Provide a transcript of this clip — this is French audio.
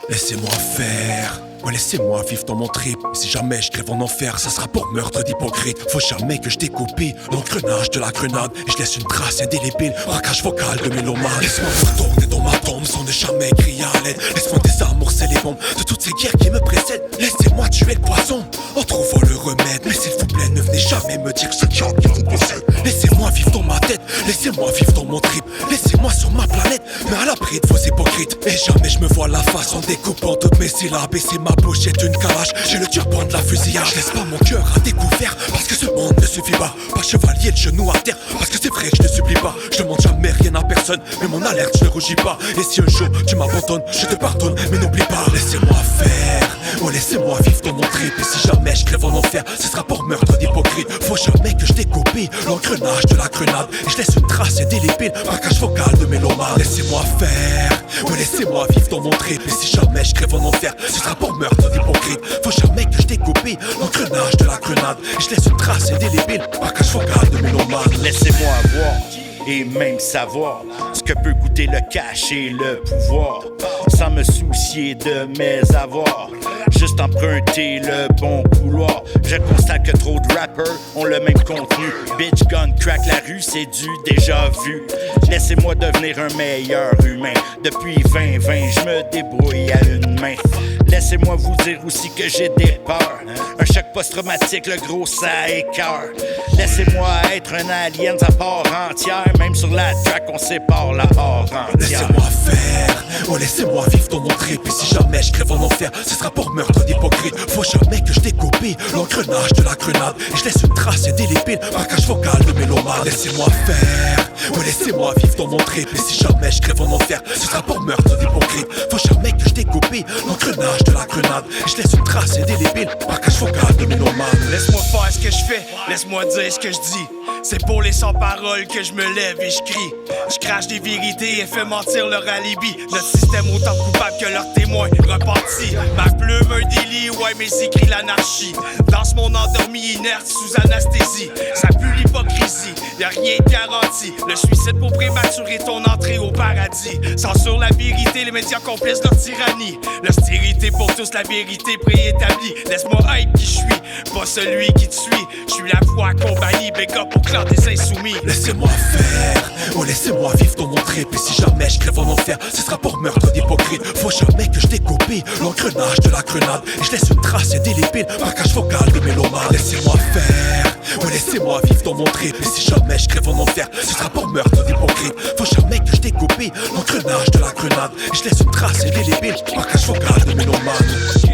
Laissez-moi faire, ouais laissez-moi vivre dans mon trip. Si jamais je crève en enfer, ça sera pour meurtre d'hypocrite. Faut jamais que je découpe l'engrenage de la grenade et je laisse une trace indélébile, braquage vocal de mélomane. Laisse-moi retourner dans ma tombe sans ne jamais crier à l'aide. Laisse-moi désamorcer les bombes de toutes ces guerres qui me précèdent. Laissez-moi tuer le poison en trouvant le remède. Mais s'il vous plaît, ne venez jamais me dire que c'est Dieu qui vous possède. Laissez-moi vivre dans ma tête, laissez-moi vivre dans mon trip. Laissez-moi sur ma planète, mais à l'abri de vos hypocrites. Et jamais je me vois la face en découpant toutes mes syllabes. Et c'est ma bouche est une calache, j'ai le turban de la fusillade. Je laisse pas mon cœur à découvert, parce que ce monde ne suffit pas. Pas chevalier de genoux à terre, parce que c'est vrai que je ne supplie pas. Je demande jamais rien à personne, mais mon alerte je ne rougis pas. Et si un jour tu m'abandonnes, je te pardonne, mais n'oublie pas. Laissez-moi faire, oh laissez-moi vivre dans mon trip. Et si jamais je crève en enfer, ce sera pour meurtre d'hypocrite. Faut jamais que je découpe l'engrenage de la grenade et je laisse une trace indélébile, braquage vocal de mélomane. Laissez-moi faire, ouais laissez-moi vivre dans mon trip. Et si jamais je crève en enfer, ce sera pour meurtre d'hypocrite. Faut jamais que je découpe l'engrenage de la grenade et je laisse une trace indélébile, braquage vocal de mélomane. Laissez-moi avoir et même savoir ce que peut goûter le cash et le pouvoir, sans me soucier de mes avoirs, juste emprunter le bon couloir. Je constate que trop de rappers ont le même contenu. Bitch, gun, crack, la rue, c'est du déjà vu. Laissez-moi devenir un meilleur humain. Depuis 2020, je me débrouille à une main. Laissez-moi vous dire aussi que j'ai des peurs. Un choc post-traumatique, le gros ça écœure. Laissez-moi être un alien à part entière. Même sur la track, on sépare la part entière. Laissez-moi faire, oh laissez-moi vivre dans mon trip. Et si jamais je crève en enfer, ce sera pour meurtre d'hypocrite. Faut jamais que je découpe l'engrenage de la grenade et je laisse une trace indélébile, braquage vocal de mélomane. Laissez-moi faire, oh laissez-moi vivre dans mon trip. Et si jamais je crève en enfer, ce sera pour meurtre d'hypocrite. Faut jamais que je découpe l'engrenage de la grenade et je laisse une trace indélébile, braquage vocal de mélomane. Laisse-moi faire ce que je fais, laisse-moi dire ce que je dis. C'est pour les sans-paroles que je me lève et je crie. Je crache des vérités et fais mentir leur alibi. Notre système autant coupable que leurs témoins repentis. Ma plume un délit, ouais mes écrits l'anarchie. Dans ce monde endormi inerte sous anesthésie. Ça pue l'hypocrisie, y'a rien de garanti. Le suicide pour prématurer ton entrée au paradis. Censure la vérité, les médias complices de leur tyrannie. L'austérité pour tous, la vérité préétablie. Laisse-moi être qui je suis, pas celui qui te suit. Je suis la voix compagnie, big up pour clan des insoumis. Laissez-moi faire, oh laissez-moi vivre dans mon trip. Et si jamais je crève en enfer, ce sera pour meurtre d'hypocrite. Faut jamais que je découpe l'engrenage de la grenade et je laisse une trace indélébile, braquage vocal de mélomane. Laissez-moi faire, oh laissez-moi vivre dans mon trip. Et si jamais je crève en enfer, ce sera pour meurtre d'hypocrite. Faut jamais que je découpe l'engrenage de la grenade et je laisse une trace indélébile, braquage vocal de mélomane.